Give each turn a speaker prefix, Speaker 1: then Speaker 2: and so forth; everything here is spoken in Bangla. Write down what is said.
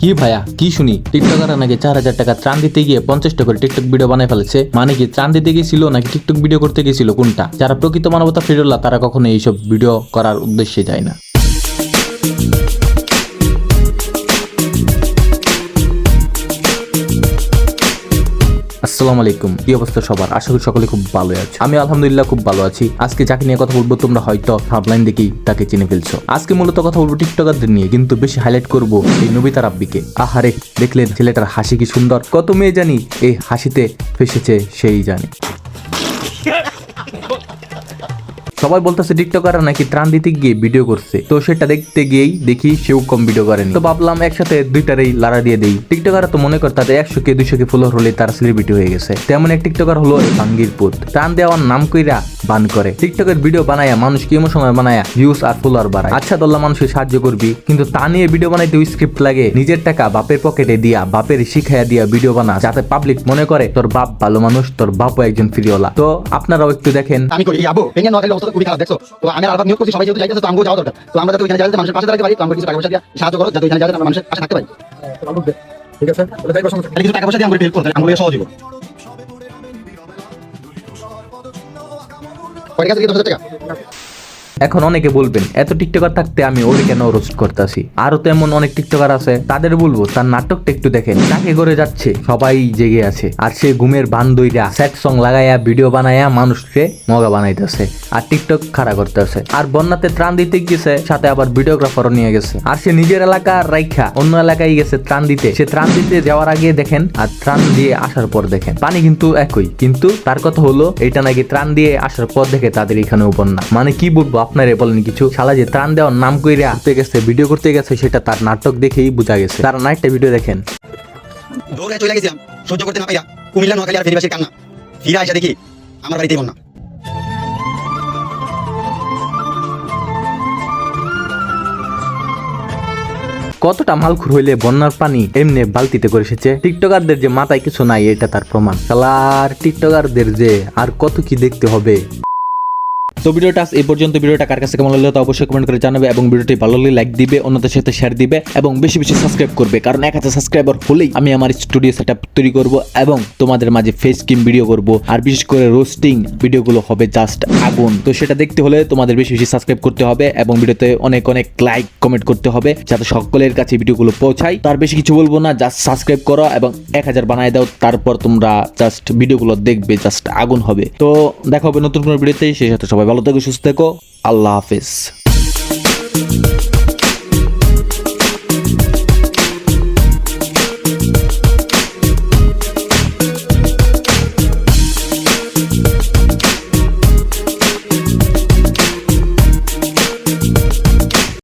Speaker 1: কি ভাইয়া কি শুনি টিকটকাররা নাকি 4,000 টাকা ত্রাণ দিতে গিয়ে 50টা করে টিকটক ভিডিও বানায় ফেলেছে। মানে কি ত্রাণ দিতে গিয়েছিল নাকি টিকটক ভিডিও করতে গিয়েছিল কোনটা? যারা প্রকৃত মানবতা ফিরুল্লাহ তারা কখনো এইসব ভিডিও করার উদ্দেশ্যে যায় না। আসসালামু আলাইকুম, কি অবস্থা সবার? আশা করি সকলে খুব ভালো আছে। আমি আলহামদুলিল্লাহ খুব ভালো আছি। আজকে যাকে নিয়ে কথা বলবো তোমরা হয়তো থাম্বনেইল দেখেই তাকে চিনে ফেলছো। আজকে মূলত কথা বলবো টিকটকারদের নিয়ে, কিন্তু বেশি হাইলাইট করব এই নবিতা রাব্বিকে। আহারে দেখলেন ছেলেটার হাসি কি সুন্দর, কত মেয়ে জানি এই হাসিতে ফেসেছে সেই জানে। সবাই বলতেছে টিকটকাররা নাকি ত্রাণ দিতে গিয়ে ভিডিও করছে, তো সেটা দেখতে গিয়েই দেখি সেও কম ভিডিও করেনি। তো ভাবলাম একসাথে দুইটারই লাড়া দিয়ে দেই। টিকটকাররা তো মনে করে তাদের 100K 200K ফলোয়ার হলে তারা সেলিব্রিটি হয়ে গেছে। তেমন এক টিকটকার হলো ভাঙ্গির পুত। ত্রাণ দেওয়ার নাম কইরা বান করে টিকটকের ভিডিও বানায়া মানুষকে ইমোশনাল বানায়া ভিউজ আর ফলোয়ার বাড়ায়। আচ্ছা দল্লা মানুষের সাহায্য করবি, কিন্তু তা নিয়ে ভিডিও বানাইতে ওই স্ক্রিপ্ট লাগে। নিজের টাকা বাপের পকেটে দিয়া বাপের শিখাইয়া দিয়া ভিডিও বানা, যাতে পাবলিক মনে করে তোর বাপ ভালো মানুষ, তোর বাপও একজন ফিরিওয়ালা। তো আপনারাও একটু দেখেন।
Speaker 2: আমি করি আবু ভেঙে নয় অবস্থা খুবই খারাপ দেখছো। তো আমি আলাদা নিয়োগ করছি, সবাই যেহেতু যাইতেছে তো আমগো যাওয়া দরকার। তো আমরা যাতে ওইখানে যাইতে মানুষের পাশে দাঁড়াতে পারি, তো আমরা কিছু টাকা পয়সা দিয়ে সাহায্য করো, যাতে ওইখানে যাইতে আমরা মানুষের পাশে থাকতে পারি। ঠিক আছে, তাহলে যাই সমস্যা কিছু টাকা পয়সা দিয়ে আমরা হেল্প করতে আমগো সহজ হবে। কয় টাকা দিয়ে 10,000 টাকা?
Speaker 1: এখন অনেকে বলবেন এত টিকটকার থাকতে আমি ওরে কেন রোস্ট করতেছি। আরো তো এমন অনেক টিকটকার আছে, তাদের বলবো তার নাটকটা একটু দেখেন। তাকে করে যাচ্ছে সবাই জেগে আছে, আর সে ঘুমের ভান দইরা স্যাড সং লাগাইয়া ভিডিও বানাইয়া মানুষকে মগা বানাইতেছে আর টিকটক খাড়া করতেছে। আর বন্যাতে ত্রাণ দিতে গেছে, সাথে আবার ভিডিওগ্রাফারও নিয়ে গেছে। আর সে নিজের এলাকা রাইখা অন্য এলাকায় গেছে ত্রাণ দিতে। সে ত্রাণ দিতে যাওয়ার আগে দেখেন আর ত্রাণ দিয়ে আসার পর দেখেন, পানি কিন্তু একই, কিন্তু তার কথা হলো এটা নাকি ত্রাণ দিয়ে আসার পর দেখে তাদের এখানেও বন্যা। মানে কি বলবো আপনারে বলেন কিছু। শালা যে ত্রাণ দেওয়ার নাম কইরা ঘুরতে গেছে ভিডিও করতে গেছে, সেটা তার নাটক দেখেই বোঝা গেছে। তার নাইটটা ভিডিও দেখেন।
Speaker 2: দৌড়ে চলে গেছিলাম সহ্য করতে না পাইরা কুমিল্লা নোয়াখালী আর ফেরিবাসীর কান্না। ফিরা এসে দেখি আমার বাড়িতেই বন্যা।
Speaker 1: কতটা মালখুর হইলে বন্যার পানি এমনি বালতিতে করে এসেছে। টিকটকারদের যে মাথায় কিছু নাই এটা তার প্রমাণ। শালার টিকটকারদের যে আর কত কি দেখতে হবে। তো ভিডিওটা এই পর্যন্ত। ভিডিওটা কার কাছে কেমন লাগলো তা অবশ্যই কমেন্ট করে জানাবে, এবং ভিডিওটি ভালো লাগলে লাইক দিবে, অন্যদের সাথে শেয়ার দিবে, এবং বেশি বেশি সাবস্ক্রাইব করবে। কারণ 1000 সাবস্ক্রাইবার হলেই আমি আমার স্টুডিও সেটআপ তৈরি করব এবং তোমাদের মাঝে ফেস ক্রিম ভিডিও করব, আর বিশেষ করে রোস্টিং ভিডিওগুলো হবে জাস্ট আগুন। তো সেটা দেখতে হলে তোমাদের বেশি বেশি সাবস্ক্রাইব করতে হবে, এবং ভিডিওতে অনেক অনেক লাইক কমেন্ট করতে হবে, যাতে সকলের কাছে ভিডিওগুলো পৌঁছায়। তার বেশি কিছু বলবো না, জাস্ট সাবস্ক্রাইব করো এবং 1000 বানায় দাও, তারপর তোমরা জাস্ট ভিডিওগুলো দেখবে, জাস্ট আগুন হবে। তো দেখা হবে নতুন কোনো ভিডিওতে। সেই সাথে সবাই ভালো থেকো, সুস্থ থেকো, আল্লাহ হাফেজ।